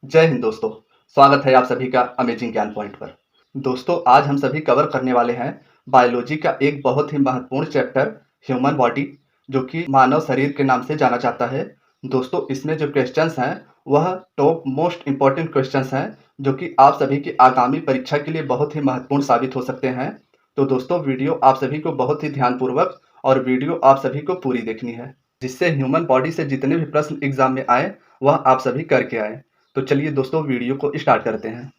जय हिंद दोस्तों। स्वागत है आप सभी का अमेजिंग ज्ञान पॉइंट पर। दोस्तों आज हम सभी कवर करने वाले हैं बायोलॉजी का एक बहुत ही महत्वपूर्ण चैप्टर ह्यूमन बॉडी, जो कि मानव शरीर के नाम से जाना जाता है। दोस्तों इसमें जो क्वेश्चंस हैं वह टॉप मोस्ट इम्पॉर्टेंट क्वेश्चंस हैं, जो कि आप सभी की आगामी परीक्षा के लिए बहुत ही महत्वपूर्ण साबित हो सकते हैं। तो दोस्तों वीडियो आप सभी को बहुत ही ध्यानपूर्वक और वीडियो आप सभी को पूरी देखनी है, जिससे ह्यूमन बॉडी से जितने भी प्रश्न एग्जाम में आए वह आप सभी करके आए। तो चलिए दोस्तों वीडियो को स्टार्ट करते हैं।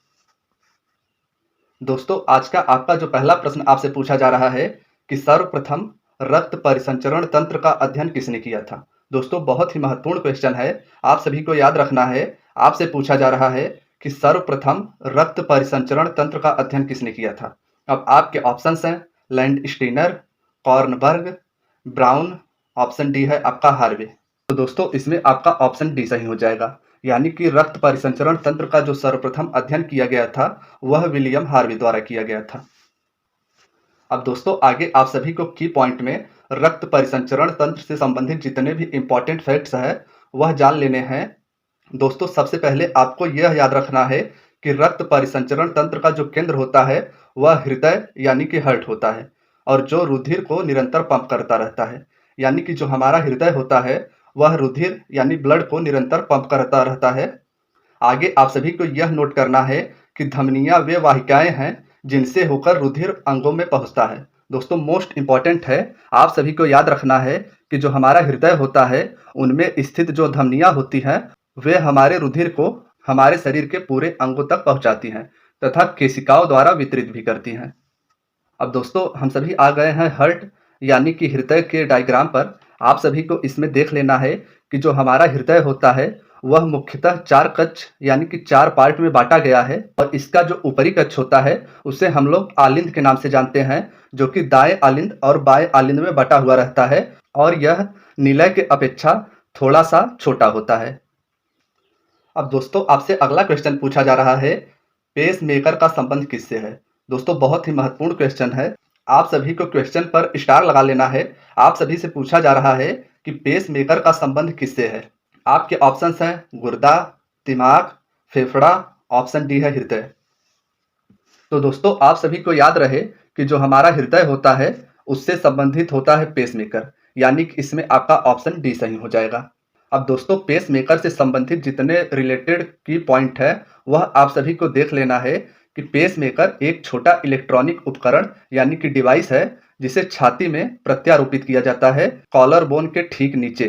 दोस्तों आज का आपका जो पहला प्रश्न आपसे पूछा जा रहा है कि सर्वप्रथम रक्त परिसंचरण तंत्र का अध्ययन किसने किया था। दोस्तों बहुत ही महत्वपूर्ण क्वेश्चन है, आप सभी को याद रखना है। आपसे पूछा जा रहा है कि सर्वप्रथम रक्त परिसंचरण तंत्र का अध्ययन किसने किया था। अब आपके ऑप्शंस हैं land Steiner, Kornberg, brown, option D है आपका हार्वे। तो दोस्तों इसमें आपका ऑप्शन डी सही हो जाएगा, यानी कि रक्त परिसंचरण तंत्र का जो सर्वप्रथम अध्ययन किया गया था वह विलियम हार्वे द्वारा किया गया था। अब दोस्तों आगे आप सभी को की पॉइंट में रक्त परिसंचरण तंत्र से संबंधित जितने भी इंपॉर्टेंट फैक्ट्स हैं वह जान लेने हैं। दोस्तों सबसे पहले आपको यह याद रखना है कि रक्त परिसंचरण तंत्र का जो केंद्र होता है वह हृदय यानी कि हार्ट होता है, और जो रुधिर को निरंतर पंप करता रहता है। यानी कि जो हमारा हृदय होता है वह रुधिर यानी ब्लड को निरंतर पंप करता रहता है। आगे आप सभी को यह नोट करना है कि धमनियां वे वाहिकाएं हैं जिनसे होकर रुधिर अंगों में पहुंचता है। दोस्तों मोस्ट इंपॉर्टेंट है, आप सभी को याद रखना है कि जो हमारा हृदय होता है उनमें स्थित जो धमनियां होती हैं वे हमारे रुधिर को हमारे शरीर के पूरे अंगों तक पहुंचाती हैं तथा केशिकाओं द्वारा वितरित भी करती हैं। अब दोस्तों हम सभी आ गए हैं हार्ट यानी कि हृदय के डायग्राम पर। आप सभी को इसमें देख लेना है कि जो हमारा हृदय होता है वह मुख्यतः 4 कक्ष यानी कि 4 पार्ट में बांटा गया है, और इसका जो ऊपरी कक्ष होता है उसे हम लोग आलिंद के नाम से जानते हैं, जो कि दाएं आलिंद और बाएं आलिंद में बटा हुआ रहता है, और यह निलय के अपेक्षा थोड़ा सा छोटा होता है। अब दोस्तों आपसे अगला क्वेश्चन पूछा जा रहा है पेस मेकर का संबंध किससे है। दोस्तों बहुत ही महत्वपूर्ण क्वेश्चन है, आप सभी को क्वेश्चन पर स्टार लगा लेना है। आप सभी से पूछा जा रहा है कि पेस मेकर का संबंध किससे है। आपके ऑप्शंस हैं गुर्दा, दिमाग, फेफड़ा, ऑप्शन डी है हृदय। तो दोस्तों आप सभी को याद रहे कि जो हमारा हृदय होता है उससे संबंधित होता है पेसमेकर, यानी कि इसमें आपका ऑप्शन डी सही हो जाएगा। अब दोस्तों पेसमेकर से संबंधित जितने रिलेटेड की पॉइंट है वह आप सभी को देख लेना है कि पेसमेकर एक छोटा इलेक्ट्रॉनिक उपकरण यानी कि डिवाइस है जिसे छाती में प्रत्यारोपित किया जाता है कॉलर बोन के ठीक नीचे।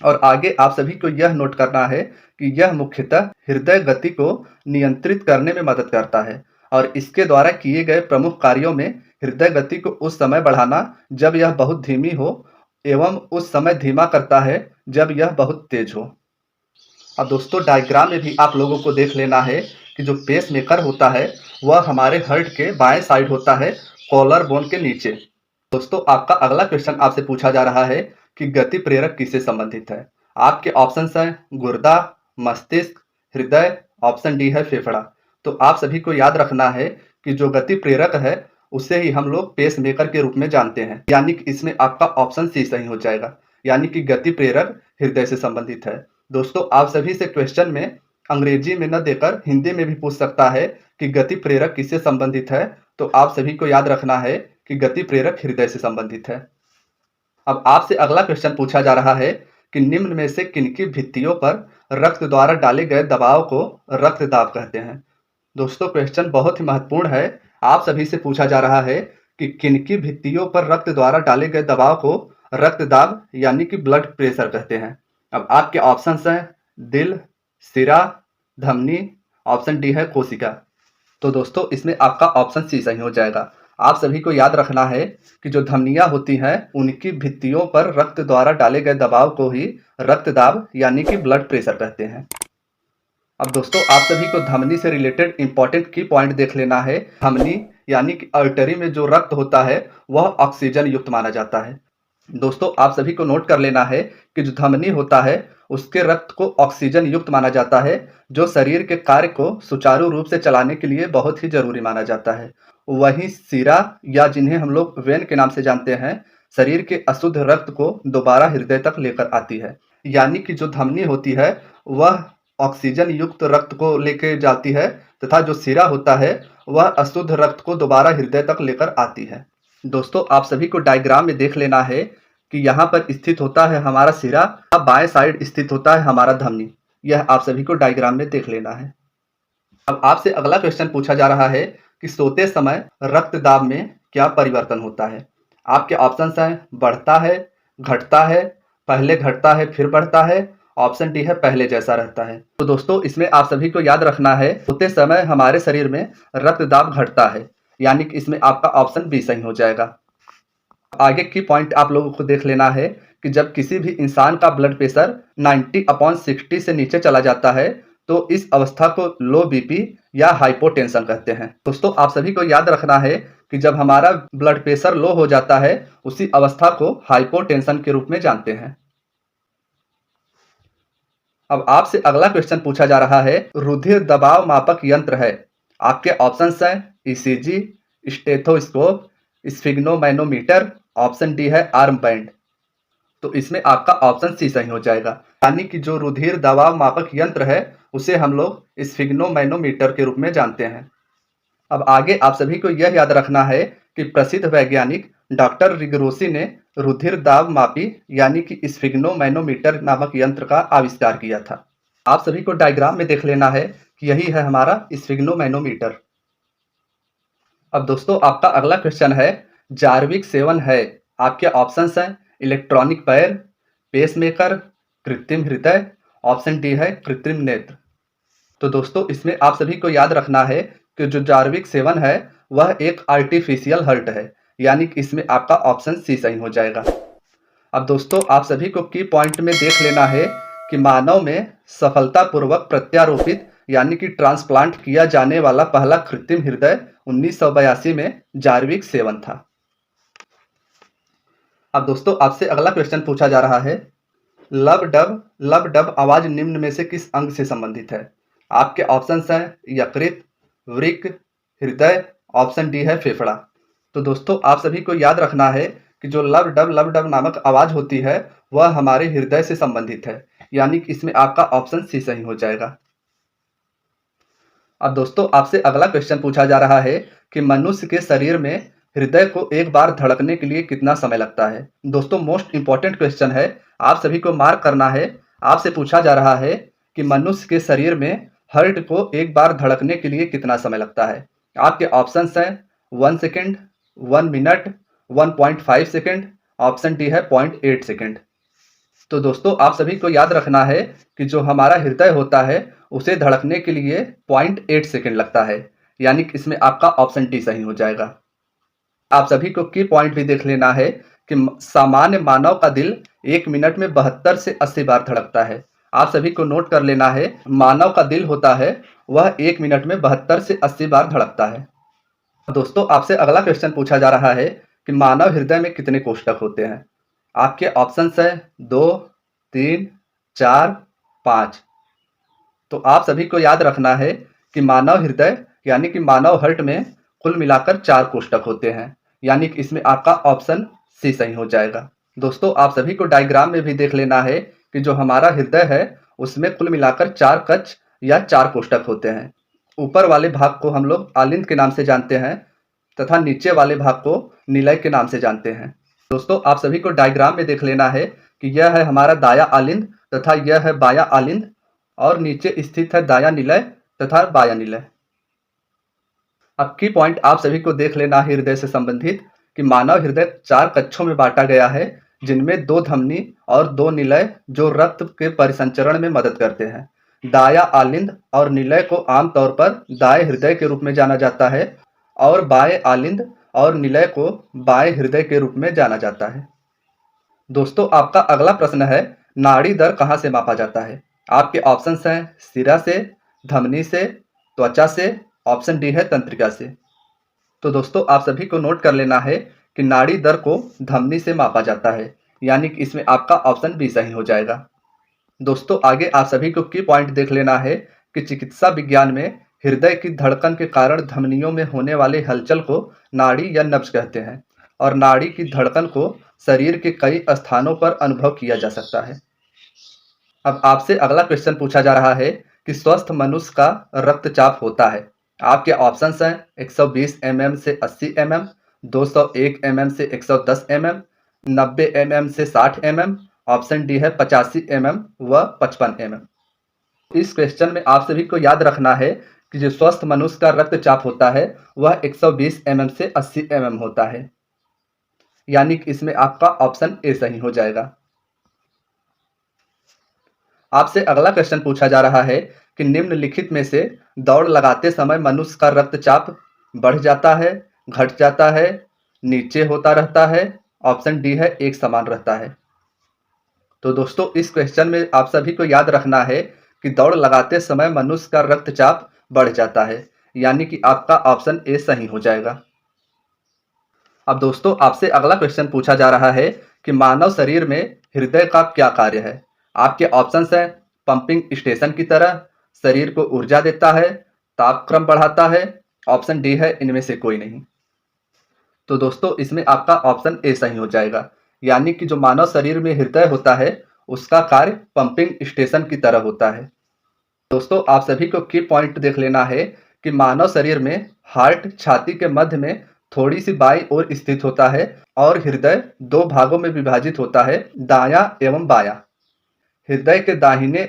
और आगे आप सभी को यह नोट करना है कि यह मुख्यतः हृदय गति को नियंत्रित करने में मदद करता है, और इसके द्वारा किए गए प्रमुख कार्यों में हृदय गति को उस समय बढ़ाना जब यह बहुत धीमी हो एवं उस समय धीमा करता है जब यह बहुत तेज हो। अब दोस्तों डायग्राम में भी आप लोगों को देख लेना है कि जो पेस मेकर होता है वह हमारे हार्ट के बाएं साइड होता है कॉलर बोन के नीचे। दोस्तों आपका अगला क्वेश्चन आपसे पूछा जा रहा है कि गति प्रेरक किससे संबंधित है। आपके ऑप्शंस हैं गुर्दा, मस्तिष्क, हृदय, ऑप्शन डी है फेफड़ा। तो आप सभी को याद रखना है कि जो गति प्रेरक है उसे ही हम लोग पेस मेकर के रूप में जानते हैं, यानी कि इसमें आपका ऑप्शन सी सही हो जाएगा, यानी कि गति प्रेरक हृदय से संबंधित है। दोस्तों आप सभी से क्वेश्चन में अंग्रेजी में न देकर हिंदी में भी पूछ सकता है कि गति प्रेरक किससे संबंधित है, तो आप सभी को याद रखना है कि गति प्रेरक हृदय से संबंधित है। अब आपसे अगला क्वेश्चन पूछा जा रहा है कि निम्न में से किनकी भित्तियों पर रक्त द्वारा डाले गए दबाव को रक्तदाब कहते हैं। दोस्तों क्वेश्चन बहुत ही महत्वपूर्ण है, आप सभी से पूछा जा रहा है कि किनकी भित्तियों पर रक्त द्वारा डाले गए दबाव को रक्तदाब यानी कि ब्लड प्रेशर कहते हैं। अब आपके ऑप्शंस हैं दिल, सिरा, धमनी, ऑप्शन डी है कोशिका। तो दोस्तों इसमें आपका ऑप्शन सी सही हो जाएगा। आप सभी को याद रखना है कि जो धमनियां होती हैं उनकी भित्तियों पर रक्त द्वारा डाले गए दबाव को ही रक्तदाब यानी कि ब्लड प्रेशर कहते हैं। अब दोस्तों आप सभी को धमनी से रिलेटेड इंपॉर्टेंट की पॉइंट देख लेना है। धमनी यानी कि आर्टरी में जो रक्त होता है वह ऑक्सीजन युक्त माना जाता है। दोस्तों आप सभी को नोट कर लेना है कि जो धमनी होता है उसके रक्त को ऑक्सीजन युक्त माना जाता है, जो शरीर के कार्य को सुचारू रूप से चलाने के लिए बहुत ही जरूरी माना जाता है। वहीं सिरा या जिन्हें हम लोग वेन के नाम से जानते हैं, शरीर के अशुद्ध रक्त को दोबारा हृदय तक लेकर आती है। यानी कि जो धमनी होती है वह ऑक्सीजन युक्त रक्त को लेके जाती है तथा जो सिरा होता है वह अशुद्ध रक्त को दोबारा हृदय तक लेकर आती है। दोस्तों आप सभी को डायग्राम में देख लेना है कि यहाँ पर स्थित होता है हमारा सिरा, बाएं साइड स्थित होता है हमारा धमनी। यह आप सभी को डायग्राम में देख लेना है। अब आपसे अगला क्वेश्चन पूछा जा रहा है कि सोते समय रक्त दाब में क्या परिवर्तन होता है। आपके ऑप्शंस हैं बढ़ता है, घटता है, पहले घटता है फिर बढ़ता है, ऑप्शन डी है पहले जैसा रहता है। तो दोस्तों इसमें आप सभी को याद रखना है सोते समय हमारे शरीर में रक्त दाब घटता है, यानी कि इसमें आपका ऑप्शन बी सही हो जाएगा। आगे की पॉइंट आप लोगों को देख लेना है कि जब किसी भी इंसान का ब्लड प्रेशर 90/60 से नीचे चला जाता है तो इस अवस्था को लो बीपी या हाइपोटेंशन कहते हैं। दोस्तों आप सभी को याद रखना है कि जब हमारा ब्लड प्रेशर लो हो जाता है उसी अवस्था को हाइपोटेंशन के रूप में जानते हैं। अब आपसे अगला क्वेश्चन पूछा जा रहा है रुधिर दबाव मापक यंत्र है। आपके ऑप्शंस हैं ECG, stethoscope, sphygmomanometer, option D है आर्म बैंड। तो इसमें आपका ऑप्शन सी सही हो जाएगा, यानी कि जो रुधिर दबाव मापक यंत्र है उसे हम लोग स्फिग्नोमैनोमीटर के रूप में जानते हैं। अब आगे आप सभी को यह याद रखना है कि प्रसिद्ध वैज्ञानिक डॉक्टर रिगरोसी ने रुधिर दाब मापी यानी कि स्फिग्नोमैनोमीटर नामक यंत्र का आविष्कार किया था। आप सभी को डायग्राम में देख लेना है कि यही है हमारा स्फिग्नोमैनोमीटर। अब दोस्तों आपका अगला क्वेश्चन है जार्विक 7 है। आपके ऑप्शंस हैं इलेक्ट्रॉनिक पैर, पेसमेकर, कृत्रिम हृदय, ऑप्शन डी है कृत्रिम नेत्र। तो दोस्तों इसमें आप सभी को याद रखना है कि जो जार्विक 7 है वह एक आर्टिफिशियल हार्ट है, यानी कि इसमें आपका ऑप्शन सी सही हो जाएगा। अब दोस्तों आप सभी को की पॉइंट में देख लेना है कि मानव में सफलतापूर्वक प्रत्यारोपित यानी कि ट्रांसप्लांट किया जाने वाला पहला कृत्रिम हृदय 1982 में जार्विक 7 था। अब दोस्तों आपसे अगला क्वेश्चन पूछा जा रहा है लब डब आवाज निम्न में से किस अंग से संबंधित है। आपके ऑप्शंस हैं यकृत, वृक्क, हृदय, ऑप्शन डी है फेफड़ा। तो दोस्तों आप सभी को याद रखना है कि जो लब डब नामक आवाज होती है वह हमारे हृदय से संबंधित है, यानी कि इसमें आपका ऑप्शन सी सही हो जाएगा। अब दोस्तों आपसे अगला क्वेश्चन पूछा जा रहा है कि मनुष्य के शरीर में हृदय को एक बार धड़कने के लिए कितना समय लगता है। दोस्तों मोस्ट इंपॉर्टेंट क्वेश्चन है, आप सभी को मार्क करना है। आपसे पूछा जा रहा है कि मनुष्य के शरीर में हार्ट को एक बार धड़कने के लिए कितना समय लगता है। आपके ऑप्शंस हैं 1 second, 1 minute, 1.5 second, option D है 0.8 सेकेंड। तो दोस्तों आप सभी को याद रखना है कि जो हमारा हृदय होता है उसे धड़कने के लिए 0.8 सेकेंड लगता है, यानी कि इसमें आपका ऑप्शन डी सही हो जाएगा। आप सभी को की पॉइंट भी देख लेना है कि सामान्य मानव का दिल 1 मिनट में 72 से 80 बार धड़कता है। आप सभी को नोट कर लेना है मानव का दिल होता है वह 1 मिनट में 72 से 80 बार धड़कता है। दोस्तों आपसे अगला क्वेश्चन पूछा जा रहा है कि मानव हृदय में कितने कोष्ठक होते हैं। आपके ऑप्शंस है 2, 3, 4, 5। तो आप सभी को याद रखना है कि मानव हृदय यानी कि मानव हार्ट में कुल मिलाकर 4 कोष्ठक होते हैं, यानी कि इसमें आपका ऑप्शन सी सही हो जाएगा। दोस्तों आप सभी को डायग्राम में भी देख लेना है कि जो हमारा हृदय है उसमें कुल मिलाकर 4 कक्ष या 4 कोष्ठक होते हैं। ऊपर वाले भाग को हम लोग आलिंद के नाम से जानते हैं तथा नीचे वाले भाग को निलय के नाम से जानते हैं। दोस्तों आप सभी को डायग्राम में देख लेना है कि यह है हमारा दाया आलिंद तथा यह है बाया आलिंद और नीचे स्थित है दाया निलय तथा बाया निलय। अब की पॉइंट आप सभी को देख लेना है हृदय से संबंधित कि मानव हृदय 4 कक्षों में बांटा गया है, जिनमें 2 धमनी और 2 निलय जो रक्त के परिसंचरण में मदद करते हैं। दाया आलिंद और निलय को आमतौर पर दाएं हृदय के रूप में जाना जाता है और बाएं आलिंद और निलय को बाएं हृदय के रूप में जाना जाता है। दोस्तों आपका अगला प्रश्न है नाड़ी दर कहाँ से मापा जाता है। आपके ऑप्शंस हैं सिरा से, धमनी से, त्वचा से, ऑप्शन डी है तंत्रिका से। तो दोस्तों आप सभी को नोट कर लेना है कि नाड़ी दर को धमनी से मापा जाता है, यानी कि इसमें आपका ऑप्शन बी सही हो जाएगा। दोस्तों आगे आप सभी को की पॉइंट देख लेना है कि चिकित्सा विज्ञान में हृदय की धड़कन के कारण धमनियों में होने वाले हलचल को नाड़ी या नब्ज कहते हैं और नाड़ी की धड़कन को शरीर के कई स्थानों पर अनुभव किया जा सकता है। अब आपसे अगला क्वेश्चन पूछा जा रहा है कि स्वस्थ मनुष्य का रक्तचाप होता है? आपके ऑप्शंस हैं 120 mm से 80 mm, 201 mm से 110 mm, 90 mm से 60 mm, ऑप्शन डी है 85 mm व 55 mm। इस क्वेश्चन में आप सभी को याद रखना है कि जो स्वस्थ मनुष्य का रक्तचाप होता है वह 120 mm से 80 mm होता है, यानी कि इसमें आपका ऑप्शन ए सही हो जाएगा। आपसे अगला क्वेश्चन पूछा जा रहा है कि निम्नलिखित में से दौड़ लगाते समय मनुष्य का रक्तचाप बढ़ जाता है, घट जाता है, नीचे होता रहता है, ऑप्शन डी है एक समान रहता है। तो दोस्तों इस क्वेश्चन में आप सभी को याद रखना है कि दौड़ लगाते समय मनुष्य का रक्तचाप बढ़ जाता है, यानी कि आपका ऑप्शन ए सही हो जाएगा। अब दोस्तों आपसे अगला क्वेश्चन पूछा जा रहा है कि मानव शरीर में हृदय का क्या कार्य है? आपके ऑप्शंस हैं पंपिंग स्टेशन की तरह, शरीर को ऊर्जा देता है, तापक्रम बढ़ाता है, ऑप्शन डी है इनमें से कोई नहीं। तो दोस्तों इसमें आपका ऑप्शन ए सही हो जाएगा, यानी कि जो मानव शरीर में हृदय होता है उसका कार्य पंपिंग स्टेशन की तरह होता है। दोस्तों आप सभी को की पॉइंट देख लेना है कि मानव शरीर में हार्ट छाती के मध्य में थोड़ी सी बाईं ओर स्थित होता है और हृदय दो भागों में विभाजित होता है, दायां एवं बायां। हृदय के दाहिने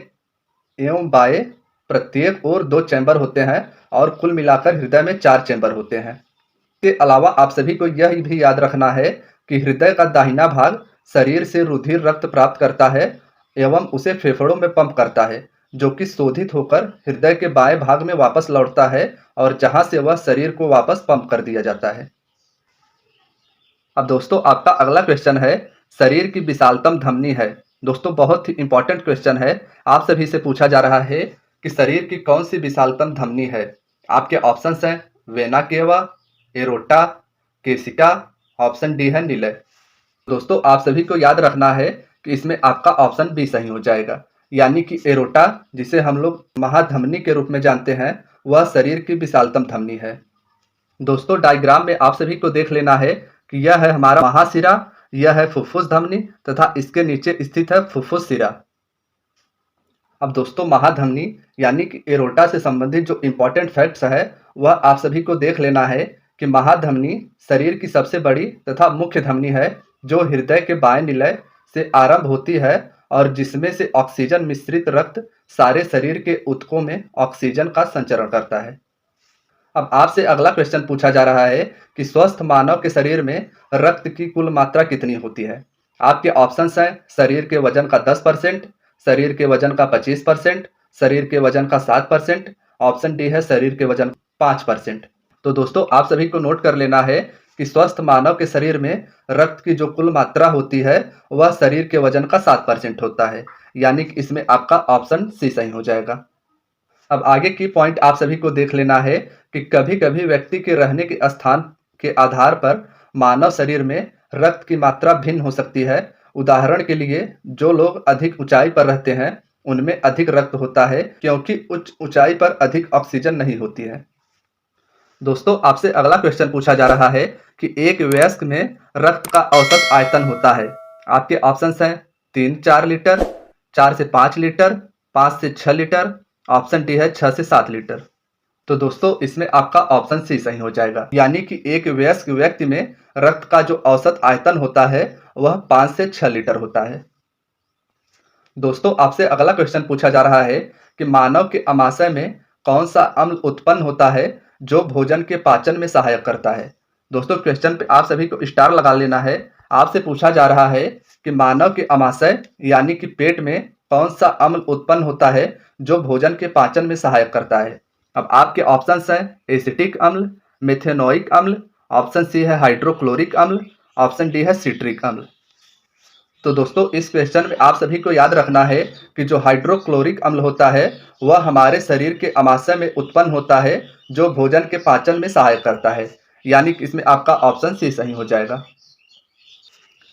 एवं बाएं प्रत्येक ओर 2 चैम्बर होते हैं और कुल मिलाकर हृदय में 4 चैम्बर होते हैं। इसके अलावा आप सभी को यह भी याद रखना है कि हृदय का दाहिना भाग शरीर से रुधिर रक्त प्राप्त करता है एवं उसे फेफड़ों में पंप करता है, जो कि शोधित होकर हृदय के बाएं भाग में वापस लौटता है और जहां से वह शरीर को वापस पंप कर दिया जाता है। अब दोस्तों आपका अगला क्वेश्चन है शरीर की विशालतम धमनी है। दोस्तों बहुत ही इंपॉर्टेंट क्वेश्चन है, आप सभी से पूछा जा रहा है कि शरीर की कौन सी विशालतम धमनी है? आपके ऑप्शंस हैं vena cava, aorta, केसिका, option D है निलय। दोस्तों आप सभी को याद रखना है कि इसमें आपका ऑप्शन बी सही हो जाएगा, यानी कि एरोटा जिसे हम लोग महाधमनी के रूप में जानते हैं वह शरीर की विशालतम धमनी है। दोस्तों डायग्राम में आप सभी को देख लेना है कि यह है हमारा महाशिरा, यह है फुफ्फुस धमनी तथा इसके नीचे स्थित है फुफ्फुस शिरा। अब दोस्तों महाधमनी यानी कि एरोटा से संबंधित जो इंपॉर्टेंट फैक्ट्स है वह आप सभी को देख लेना है कि महाधमनी शरीर की सबसे बड़ी तथा मुख्य धमनी है जो हृदय के बाएं निलय से आरंभ होती है और जिसमें से ऑक्सीजन मिश्रित रक्त सारे शरीर के ऊतकों में ऑक्सीजन का संचरण करता है। अब आपसे अगला क्वेश्चन पूछा जा रहा है कि स्वस्थ मानव के शरीर में रक्त की कुल मात्रा कितनी होती है? आपके ऑप्शंस हैं शरीर के वजन का 10%, शरीर के वजन का 25%, शरीर के वजन का 7%, ऑप्शन डी है शरीर के वजन 5%। तो दोस्तों आप सभी को नोट कर लेना है कि स्वस्थ मानव के शरीर में रक्त की जो कुल मात्रा होती है वह शरीर के वजन का 7% होता है, यानी कि इसमें आपका ऑप्शन सी सही हो जाएगा। अब आगे की पॉइंट आप सभी को देख लेना है कि कभी कभी व्यक्ति के रहने के स्थान के आधार पर मानव शरीर में रक्त की मात्रा भिन्न हो सकती है। उदाहरण के लिए जो लोग अधिक ऊंचाई पर रहते हैं उनमें अधिक रक्त होता है क्योंकि उच्च ऊंचाई पर अधिक ऑक्सीजन नहीं होती है। दोस्तों आपसे अगला क्वेश्चन पूछा जा रहा है कि एक वयस्क में रक्त का औसत आयतन होता है। आपके ऑप्शंस हैं 3-4 लीटर, 4 से 5 लीटर, 5 से 6 लीटर, ऑप्शन डी है 6 से 7 लीटर। तो दोस्तों इसमें आपका ऑप्शन सी सही हो जाएगा, यानी कि एक वयस्क व्यक्ति में रक्त का जो औसत आयतन होता है वह 5 से 6 लीटर होता है। दोस्तों आपसे अगला क्वेश्चन पूछा जा रहा है कि मानव के अमाशय में कौन सा अम्ल उत्पन्न होता है जो भोजन के पाचन में सहायक करता है? दोस्तों क्वेश्चन पे आप सभी को स्टार लगा लेना है। आपसे पूछा जा रहा है कि मानव के अमाशय यानी कि पेट में कौन सा अम्ल उत्पन्न होता है जो भोजन के पाचन में सहायक करता है? अब आपके ऑप्शंस हैं एसिटिक अम्ल, मेथेनोइक अम्ल, ऑप्शन सी है हाइड्रोक्लोरिक अम्ल, ऑप्शन डी है सिट्रिक अम्ल। तो दोस्तों इस क्वेश्चन में आप सभी को याद रखना है कि जो हाइड्रोक्लोरिक अम्ल होता है वह हमारे शरीर के अमाशय में उत्पन्न होता है जो भोजन के पाचन में सहायक करता है, यानी कि इसमें आपका ऑप्शन सी सही हो जाएगा।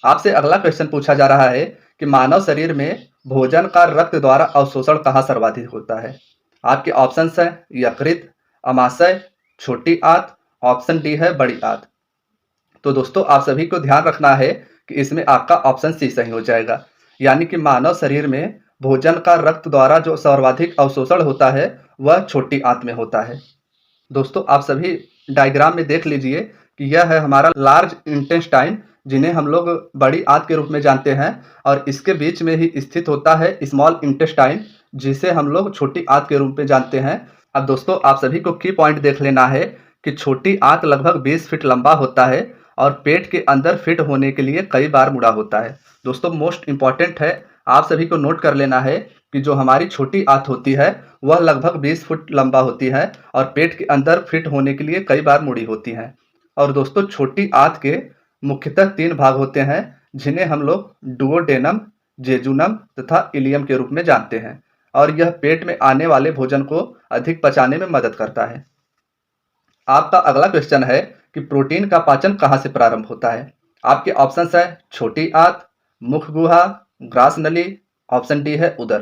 आपसे अगला क्वेश्चन पूछा जा रहा है कि मानव शरीर में भोजन का रक्त द्वारा अवशोषण कहाँ सर्वाधिक होता है? आपके ऑप्शंस हैं यकृत, अमाशय, छोटी आंत, ऑप्शन डी है बड़ी आंत। तो दोस्तों आप सभी को ध्यान रखना है कि इसमें आपका ऑप्शन सी सही हो जाएगा, यानी कि मानव शरीर में भोजन का रक्त द्वारा जो सर्वाधिक अवशोषण होता है वह छोटी आंत में होता है। दोस्तों आप सभी डायग्राम में देख लीजिए कि यह है हमारा लार्ज इंटेस्टाइन, जिन्हें हम लोग बड़ी आंत के रूप में जानते हैं, और इसके बीच में ही स्थित होता है स्मॉल इंटेस्टाइन, जिसे हम लोग छोटी आंत के रूप में जानते हैं। अब दोस्तों आप सभी को की पॉइंट देख लेना है कि छोटी आंत लगभग 20 फीट लंबा होता है और पेट के अंदर फिट होने के लिए कई बार मुड़ा होता है। दोस्तों मोस्ट इंपॉर्टेंट है, आप सभी को नोट कर लेना है कि जो हमारी छोटी आंत होती है वह लगभग 20 फुट लंबा होती है और पेट के अंदर फिट होने के लिए कई बार मुड़ी होती है। और दोस्तों छोटी आंत के मुख्यतः 3 भाग होते हैं, जिन्हें हम लोग डुओडेनम, जेजुनम तथा इलियम के रूप में जानते हैं, और यह पेट में आने वाले भोजन को अधिक पचाने में मदद करता है। आपका अगला क्वेश्चन है कि प्रोटीन का पाचन कहाँ से प्रारंभ होता है। आपके ऑप्शंस है छोटी आंत, मुख गुहा, ग्रास नली, ऑप्शन डी है उदर।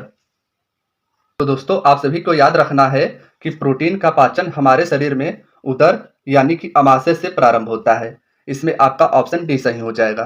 तो दोस्तों आप सभी को याद रखना है कि प्रोटीन का पाचन हमारे शरीर में उदर यानी कि अमाशय से प्रारंभ होता है। इसमें आपका ऑप्शन डी सही हो जाएगा।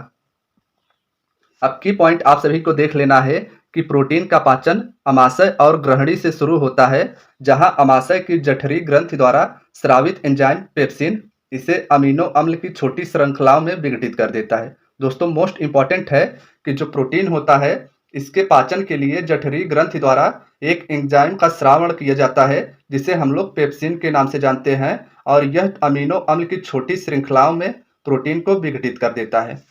अब की पॉइंट आप सभी को देख लेना है कि प्रोटीन का पाचन अमाशय और ग्रहणी से शुरू होता है, जहां अमाशय की जठरी ग्रंथि द्वारा स्रावित एंजाइम पेप्सिन इसे अमीनो अम्ल की छोटी श्रृंखलाओं में विघटित कर देता है। दोस्तों मोस्ट इंपॉर्टेंट है कि जो प्रोटीन होता है इसके पाचन के लिए जठरी ग्रंथि द्वारा एक एंजाइम का श्रावण किया जाता है, जिसे हम लोग पेप्सिन के नाम से जानते हैं, और यह अमीनो अम्ल की छोटी श्रृंखलाओं में प्रोटीन को विघटित कर देता है।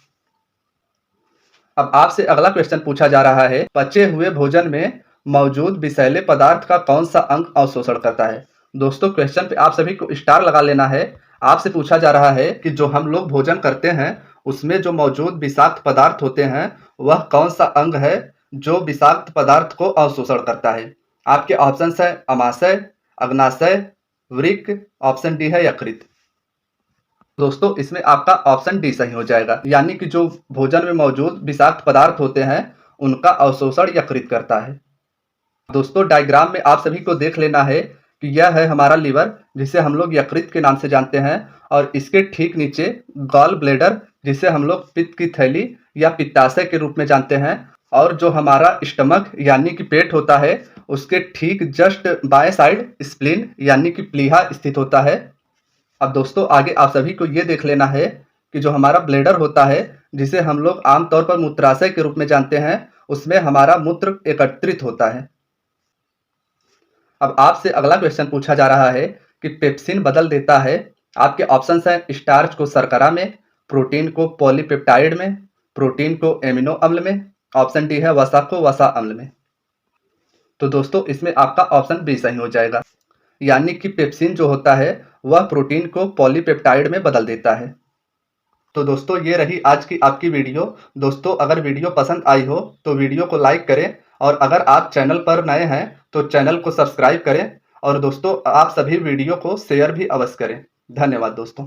अब आपसे अगला क्वेश्चन पूछा जा रहा है, पचे हुए भोजन में मौजूद विषैले पदार्थ का कौन सा अंग अवशोषण करता है। दोस्तों क्वेश्चन पे आप सभी को स्टार लगा लेना है। आपसे पूछा जा रहा है कि जो हम लोग भोजन करते हैं उसमें जो मौजूद विषाक्त पदार्थ होते हैं वह कौन सा अंग है जो विषाक्त पदार्थ को अवशोषण करता है। आपके ऑप्शन है अमाशय, अग्नाशय, वृक्क, ऑप्शन डी है यकृत। दोस्तों इसमें आपका ऑप्शन डी सही हो जाएगा, यानी कि जो भोजन में मौजूद विषाक्त पदार्थ होते हैं उनका अवशोषण यकृत करता है। दोस्तों डायग्राम में आप सभी को देख लेना है कि यह है हमारा लीवर, जिसे हम लोग यकृत के नाम से जानते हैं, और इसके ठीक नीचे गॉल ब्लेडर, जिसे हम लोग पित्त की थैली या पित्ताशय के रूप में जानते हैं, और जो हमारा स्टमक यानी कि पेट होता है उसके ठीक जस्ट बाएं साइड स्प्लीन यानी कि प्लीहा स्थित होता है। अब दोस्तों आगे आप सभी को ये देख लेना है कि जो हमारा ब्लेडर होता है, जिसे हम लोग आमतौर पर मूत्राशय के रूप में जानते हैं, उसमें हमारा मूत्र एकत्रित होता है। अब आपसे अगला क्वेश्चन पूछा जा रहा है कि पेप्सिन बदल देता है। आपके ऑप्शंस हैं स्टार्च को शर्करा में, प्रोटीन को पॉलीपेप्टाइड में, प्रोटीन को एमिनो अम्ल में, ऑप्शन डी है वसा को वसा अम्ल में। तो दोस्तों इसमें आपका ऑप्शन बी सही हो जाएगा, यानी कि पेप्सिन जो होता है वह प्रोटीन को पॉलीपेप्टाइड में बदल देता है। तो दोस्तों ये रही आज की आपकी वीडियो। दोस्तों अगर वीडियो पसंद आई हो तो वीडियो को लाइक करें, और अगर आप चैनल पर नए हैं तो चैनल को सब्सक्राइब करें, और दोस्तों आप सभी वीडियो को शेयर भी अवश्य करें। धन्यवाद दोस्तों।